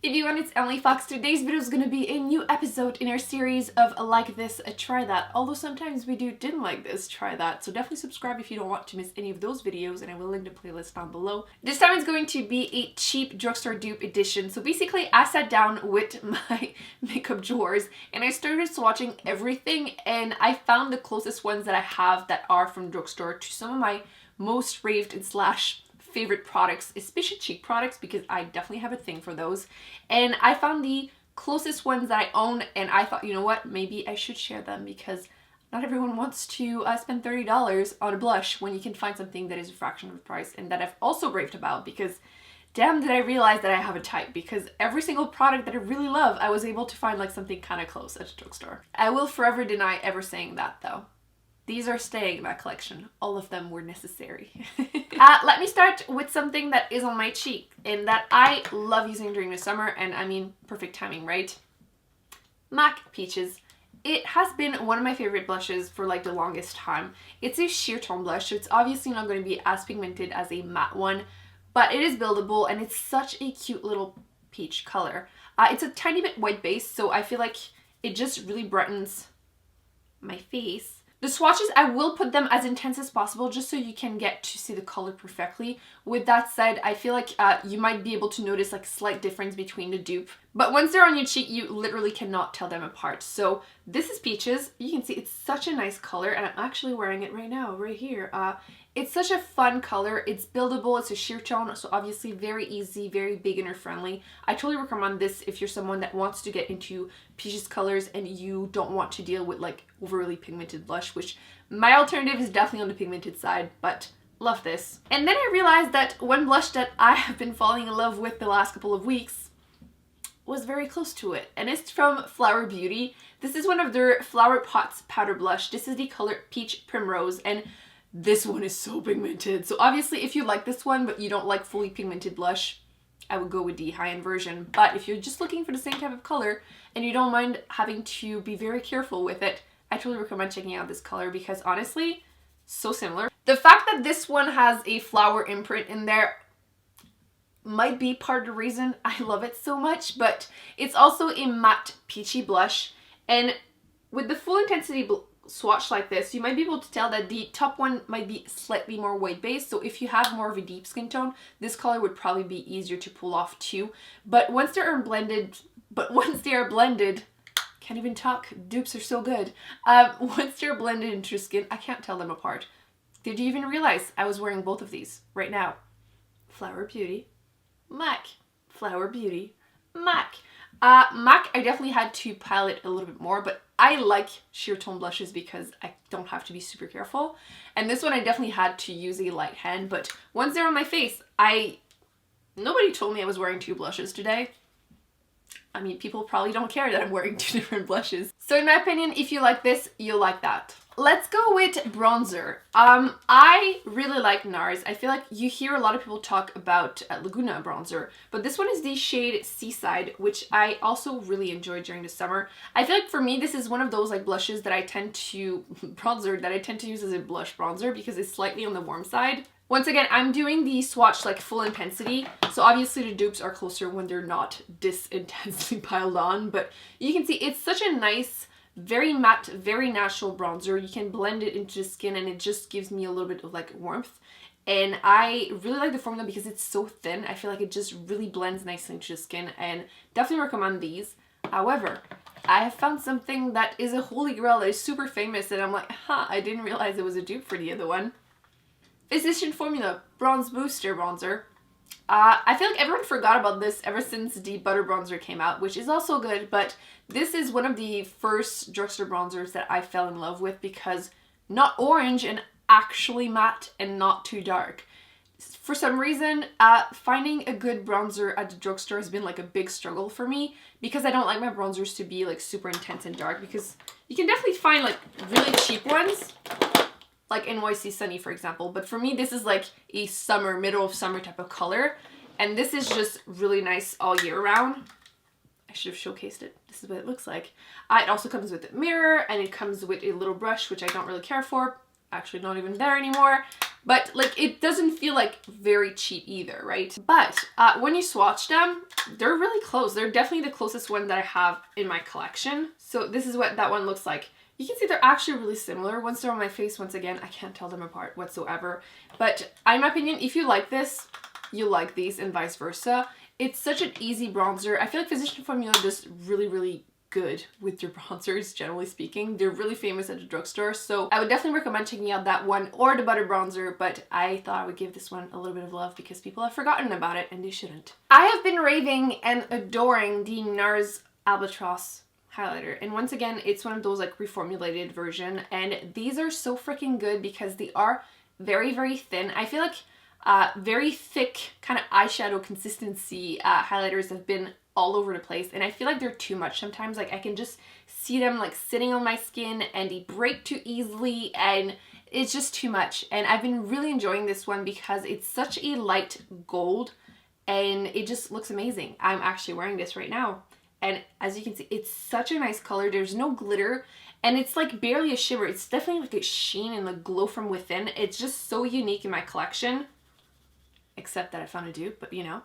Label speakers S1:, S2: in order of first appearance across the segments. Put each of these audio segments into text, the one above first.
S1: everyone, it's Emily Fox. Today's video is going to be a new episode in our series of Like This, Try That. Although sometimes we do Didn't Like This, Try That. So definitely subscribe if you don't want to miss any of those videos, and I will link the playlist down below. This time it's going to be a cheap drugstore dupe edition. So basically I sat down with my makeup drawers and I started swatching everything, and I found the closest ones that I have that are from drugstore to some of my most raved and slash favorite products, especially cheap products, because I definitely have a thing for those. And I found the closest ones that I own, and I thought, you know what, maybe I should share them, because not everyone wants to spend $30 on a blush when you can find something that is a fraction of the price, and that I've also raved about, because damn did I realize that I have a type, because every single product that I really love, I was able to find like something kind of close at the drugstore. I will forever deny ever saying that though. These are staying in my collection. All of them were necessary. Let me start with something that is on my cheek and that I love using during the summer, and I mean, perfect timing, right? MAC Peaches. It has been one of my favorite blushes for like the longest time. It's a sheer tone blush, so it's obviously not going to be as pigmented as a matte one, but it is buildable and it's such a cute little peach color. It's a tiny bit white base, so I feel like it just really brightens my face. The swatches, I will put them as intense as possible just so you can get to see the color perfectly. With that said, I feel like you might be able to notice like a slight difference between the dupe. But once they're on your cheek, you literally cannot tell them apart. So this is Peaches. You can see it's such a nice color, and I'm actually wearing it right now, right here. It's such a fun color. It's buildable. It's a sheer tone, so obviously very easy, very beginner friendly. I totally recommend this if you're someone that wants to get into Peaches colors and you don't want to deal with like overly pigmented blush, which my alternative is definitely on the pigmented side, but love this. And then I realized that one blush that I have been falling in love with the last couple of weeks was very close to it, and it's from Flower Beauty. This is one of their Flower Pots powder blush. This is the color Peach Primrose, and this one is so pigmented. So obviously if you like this one but you don't like fully pigmented blush, I would go with the high-end version. But if you're just looking for the same type of color and you don't mind having to be very careful with it, I totally recommend checking out this color, because honestly, so similar. The fact that this one has a flower imprint in there might be part of the reason I love it so much, but it's also a matte peachy blush, and with the full intensity swatch like this, you might be able to tell that the top one might be slightly more white based, so if you have more of a deep skin tone, this color would probably be easier to pull off too. But once they are blended, can't even talk, dupes are so good. Once they're blended into your skin, I can't tell them apart. Did you even realize I was wearing both of these right now? Flower Beauty, MAC, Flower Beauty, MAC. MAC, I definitely had to pile it a little bit more, but I like sheer tone blushes because I don't have to be super careful. And this one I definitely had to use a light hand, but once they're on my face, nobody told me I was wearing two blushes today. I mean, people probably don't care that I'm wearing two different blushes. So in my opinion, if you like this, you'll like that. Let's go with bronzer. I really like NARS. I feel like you hear a lot of people talk about Laguna bronzer, but this one is the shade Seaside, which I also really enjoy during the summer. I feel like for me, this is one of those like blushes that I tend to, bronzer that I tend to use as a blush bronzer because it's slightly on the warm side. Once again, I'm doing the swatch like full intensity, so obviously the dupes are closer when they're not this intensely piled on, but you can see it's such a nice, very matte, very natural bronzer. You can blend it into the skin and it just gives me a little bit of like warmth. And I really like the formula because it's so thin. I feel like it just really blends nicely into the skin, and definitely recommend these. However, I have found something that is a holy grail that is super famous, and I'm like, I didn't realize it was a dupe for the other one. Physician Formula Bronze Booster Bronzer. I feel like everyone forgot about this ever since the Butter Bronzer came out, which is also good, but this is one of the first drugstore bronzers that I fell in love with because not orange and actually matte and not too dark. For some reason, finding a good bronzer at the drugstore has been like a big struggle for me, because I don't like my bronzers to be like super intense and dark, because you can definitely find like really cheap ones, like NYC Sunny for example, but for me this is like a summer, middle of summer type of color, and this is just really nice all year round. I should have showcased it. This is what it looks like. It also comes with a mirror, and it comes with a little brush, which I don't really care for. Actually not even there anymore. But like it doesn't feel like very cheap either, right? But when you swatch them, they're really close. They're definitely the closest one that I have in my collection. So this is what that one looks like. You can see they're actually really similar. Once they're on my face, once again, I can't tell them apart whatsoever. But in my opinion, if you like this, you like these and vice versa. It's such an easy bronzer. I feel like Physician Formula does really, really good with your bronzers, generally speaking. They're really famous at the drugstore, so I would definitely recommend checking out that one or the butter bronzer, but I thought I would give this one a little bit of love because people have forgotten about it and they shouldn't. I have been raving and adoring the NARS Albatros highlighter, and once again, it's one of those like reformulated version, and these are so freaking good because they are very, very thin. I feel like very thick kind of eyeshadow consistency highlighters have been all over the place, and I feel like they're too much sometimes. Like I can just see them like sitting on my skin and they break too easily and it's just too much. And I've been really enjoying this one because it's such a light gold and it just looks amazing. I'm actually wearing this right now, and as you can see, it's such a nice color. There's no glitter and it's like barely a shimmer. It's definitely like a sheen and a glow from within. It's just so unique in my collection, except that I found a dupe, but you know.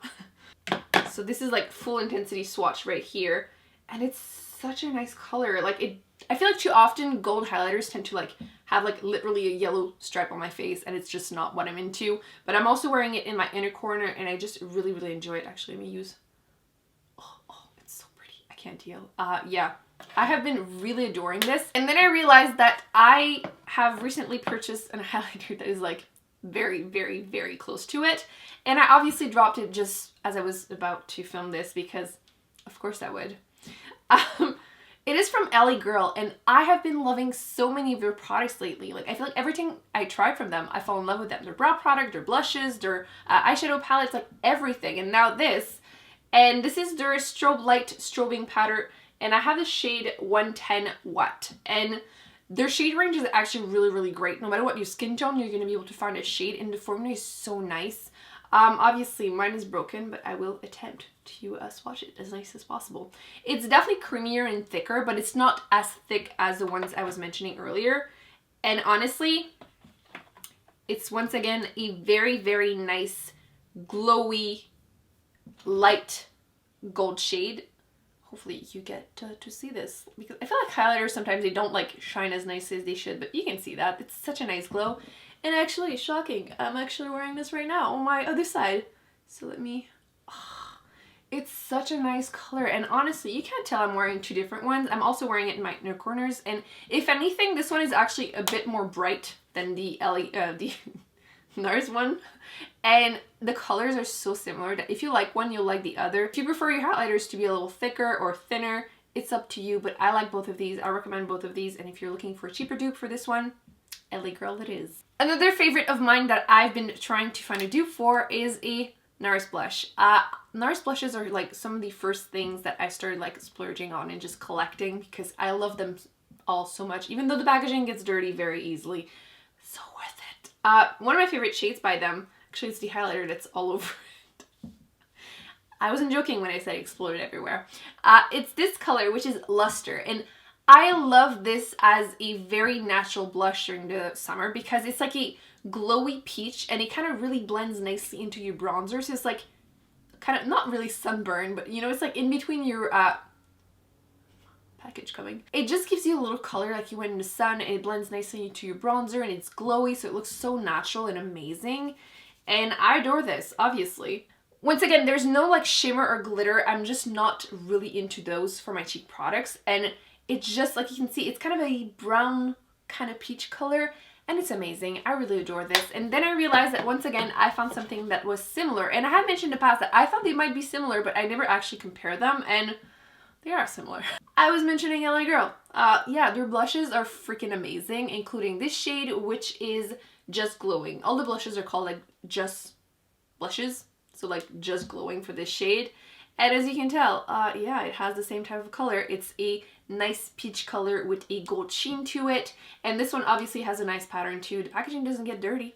S1: So this is like full intensity swatch right here, and it's such a nice color. Like it, I feel like too often gold highlighters tend to like have like literally a yellow stripe on my face, and it's just not what I'm into. But I'm also wearing it in my inner corner, and I just really, really enjoy it. Actually, let me use, oh, it's so pretty. I can't deal. Yeah, I have been really adoring this. And then I realized that I have recently purchased a highlighter that is like very, very, very close to it, and I obviously dropped it just as I was about to film this because of course I would. It is from LA Girl, and I have been loving so many of their products lately. Like I feel like everything I tried from them, I fall in love with them. Their brow product, their blushes, their eyeshadow palettes, like everything. And now this, and this is their Strobe Light Strobing Powder, and I have the shade 110 Watt, and their shade range is actually really, really great. No matter what your skin tone, you're going to be able to find a shade, and the formula is so nice. Obviously mine is broken, but I will attempt to swatch it as nice as possible. It's definitely creamier and thicker, but it's not as thick as the ones I was mentioning earlier. And honestly, it's once again a very, very nice, glowy, light gold shade. Hopefully you get to see this, because I feel like highlighters sometimes they don't like shine as nice as they should, but you can see that. It's such a nice glow. And actually, shocking, I'm actually wearing this right now on my other side. So let me, it's such a nice color. And honestly, you can't tell I'm wearing two different ones. I'm also wearing it in my inner corners. And if anything, this one is actually a bit more bright than the NARS one. And the colors are so similar that if you like one, you'll like the other. If you prefer your highlighters to be a little thicker or thinner, it's up to you, but I like both of these. I recommend both of these. And if you're looking for a cheaper dupe for this one, LA Girl it is. Another favorite of mine that I've been trying to find a dupe for is a NARS blush. NARS blushes are like some of the first things that I started like splurging on and just collecting because I love them all so much, even though the packaging gets dirty very easily. So worth it. One of my favorite shades by them, actually it's the highlighter that's all over it. I wasn't joking when I said it exploded everywhere. It's this color, which is Luster, and I love this as a very natural blush during the summer because it's like a glowy peach and it kind of really blends nicely into your bronzer. So it's like kind of not really sunburn, but you know, it's like in between your package coming. It just gives you a little color like you went in the sun, and it blends nicely into your bronzer, and it's glowy, so it looks so natural and amazing. And I adore this, obviously. Once again, there's no like shimmer or glitter. I'm just not really into those for my cheek products, and it's just like you can see, it's kind of a brown kind of peach color, and it's amazing. I really adore this. And then I realized that once again, I found something that was similar, and I had mentioned in the past that I thought they might be similar, but I never actually compared them, and they are similar. I was mentioning LA Girl. Yeah, their blushes are freaking amazing, including this shade, which is Just Glowing. All the blushes are called like Just Blushes, so like Just Glowing for this shade. And as you can tell, yeah, it has the same type of color. It's a nice peach color with a gold sheen to it. And this one obviously has a nice pattern too. The packaging doesn't get dirty.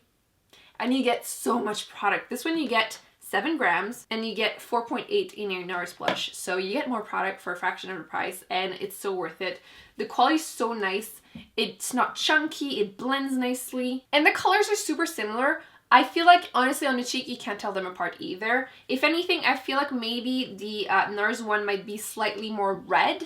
S1: And you get so much product. This one you get 7 grams and you get 4.8 in your NARS Blush. So you get more product for a fraction of the price and it's so worth it. The quality is so nice. It's not chunky, it blends nicely. And the colors are super similar. I feel like, honestly, on the cheek, you can't tell them apart either. If anything, I feel like maybe the NARS one might be slightly more red.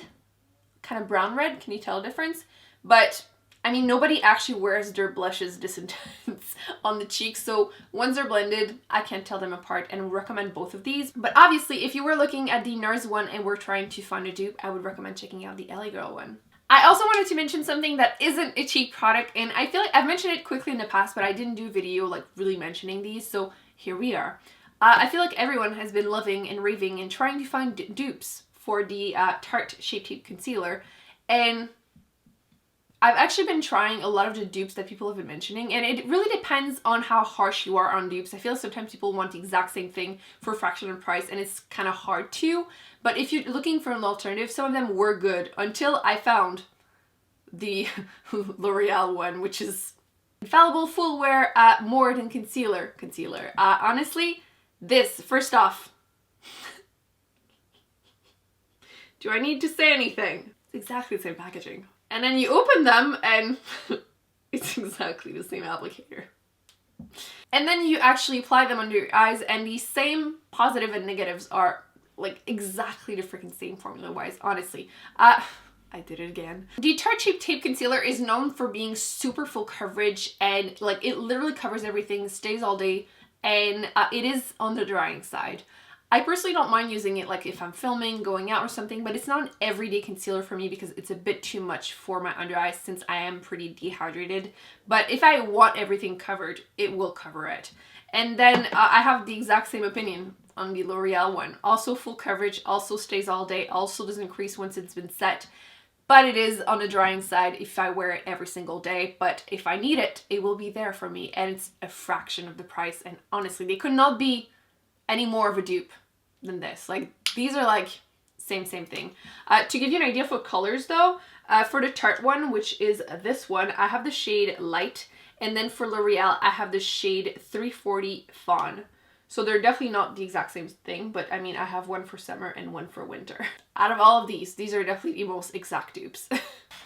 S1: Kind of brown red. Can you tell the difference? But, I mean, nobody actually wears their blushes this intense on the cheeks. So once they're blended, I can't tell them apart and recommend both of these. But obviously, if you were looking at the NARS one and were trying to find a dupe, I would recommend checking out the LA Girl one. I also wanted to mention something that isn't a cheap product, and I feel like I've mentioned it quickly in the past, but I didn't do a video like really mentioning these, so here we are. I feel like everyone has been loving and raving and trying to find dupes for the Tarte Shape Tape Concealer, and I've actually been trying a lot of the dupes that people have been mentioning, and it really depends on how harsh you are on dupes. I feel like sometimes people want the exact same thing for a fraction of the price, and it's kind of hard to. But if you're looking for an alternative, some of them were good until I found the L'Oreal one, which is infallible, full wear, more than concealer. Honestly, this, first off, do I need to say anything? It's exactly the same packaging. And then you open them and it's exactly the same applicator. And then you actually apply them under your eyes and the same positive and negatives are like exactly the freaking same formula wise, honestly. I did it again. The Tarte Shape Tape Concealer is known for being super full coverage and like it literally covers everything, stays all day, and it is on the drying side. I personally don't mind using it like if I'm filming, going out or something, but it's not an everyday concealer for me because it's a bit too much for my under eyes since I am pretty dehydrated. But if I want everything covered, it will cover it. And then I have the exact same opinion on the L'Oreal one. Also full coverage, also stays all day, also doesn't crease once it's been set. But it is on the drying side if I wear it every single day. But if I need it, it will be there for me. And it's a fraction of the price. And honestly, they could not be any more of a dupe than this. Like, these are like same thing. To give you an idea for colors though, for the Tarte one, which is this one, I have the shade Light. And then for L'Oreal, I have the shade 340 Fawn. So they're definitely not the exact same thing, but I mean, I have one for summer and one for winter. Out of all of these are definitely the most exact dupes.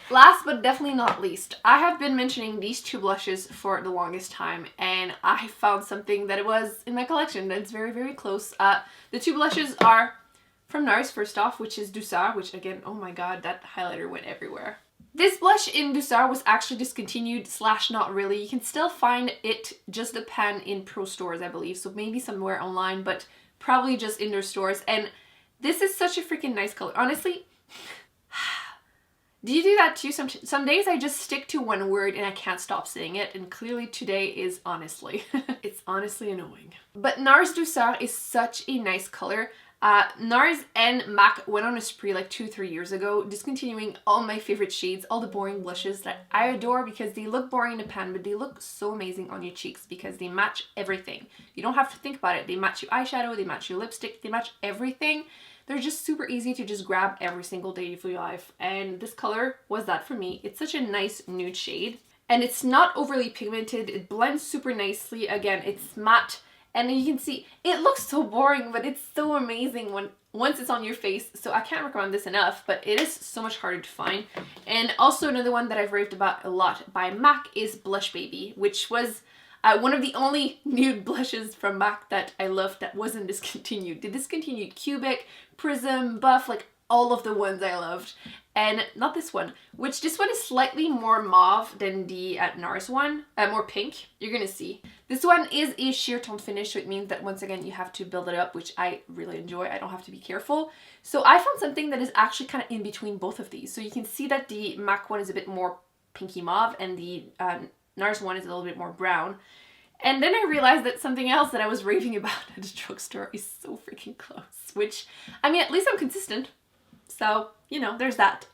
S1: Last but definitely not least, I have been mentioning these two blushes for the longest time, and I found something that it was in my collection that's very close. The two blushes are from NARS, first off, which is Douceur, which again, oh my god, that highlighter went everywhere. This blush in Douceur was actually discontinued / not really. You can still find it, just the pan, in pro stores, I believe. So maybe somewhere online, but probably just in their stores. And this is such a freaking nice color. Honestly, do you do that too? Some days I just stick to one word and I can't stop saying it. And clearly today is honestly. It's honestly annoying. But NARS Douceur is such a nice color. NARS and MAC went on a spree like 2-3 years ago, discontinuing all my favorite shades, all the boring blushes that I adore because they look boring in the pan, but they look so amazing on your cheeks because they match everything. You don't have to think about it. They match your eyeshadow, they match your lipstick, they match everything. They're just super easy to just grab every single day of your life. And this color was that for me. It's such a nice nude shade. And it's not overly pigmented. It blends super nicely. Again, it's matte. And you can see, it looks so boring, but it's so amazing once it's on your face. So I can't recommend this enough, but it is so much harder to find. And also another one that I've raved about a lot by MAC is Blushbaby, which was one of the only nude blushes from MAC that I loved that wasn't discontinued. They discontinued Cubic, Prism, Buff, like all of the ones I loved. And not this one, which this one is slightly more mauve than the NARS one, more pink. You're gonna see. This one is a sheer tone finish, so it means that once again you have to build it up, which I really enjoy. I don't have to be careful. So I found something that is actually kind of in between both of these. So you can see that the MAC one is a bit more pinky mauve and the NARS one is a little bit more brown. And then I realized that something else that I was raving about at the drugstore is so freaking close, which, I mean, at least I'm consistent. So, you know, there's that.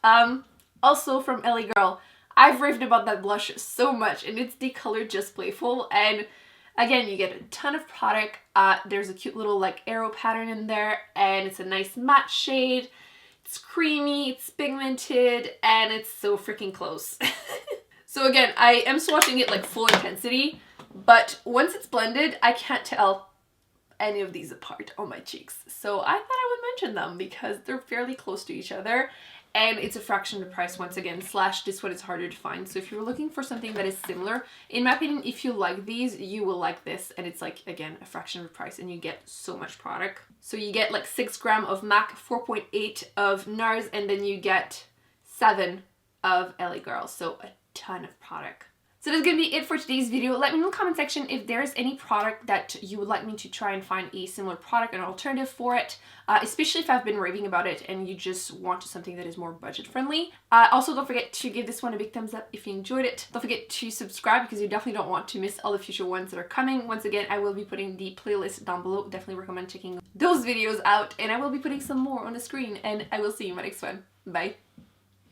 S1: Also from LA Girl, I've raved about that blush so much, and it's the color Just Playful. And again, you get a ton of product. There's a cute little like arrow pattern in there, and it's a nice matte shade. It's creamy, it's pigmented, and it's so freaking close. So again, I am swatching it like full intensity, but once it's blended, I can't tell any of these apart on my cheeks. So I thought I would mention them because they're fairly close to each other. And it's a fraction of the price once again, slash this one is harder to find. So if you're looking for something that is similar, in my opinion, if you like these, you will like this. And it's like, again, a fraction of the price and you get so much product. So you get like 6 grams of MAC, 4.8 of NARS, and then you get 7 of LA Girl. So a ton of product. So that's gonna be it for today's video. Let me know in the comment section if there's any product that you would like me to try and find a similar product, an alternative for it, especially if I've been raving about it and you just want something that is more budget friendly. Also, don't forget to give this one a big thumbs up if you enjoyed it. Don't forget to subscribe because you definitely don't want to miss all the future ones that are coming. Once again, I will be putting the playlist down below. Definitely recommend checking those videos out, and I will be putting some more on the screen, and I will see you in my next one. Bye.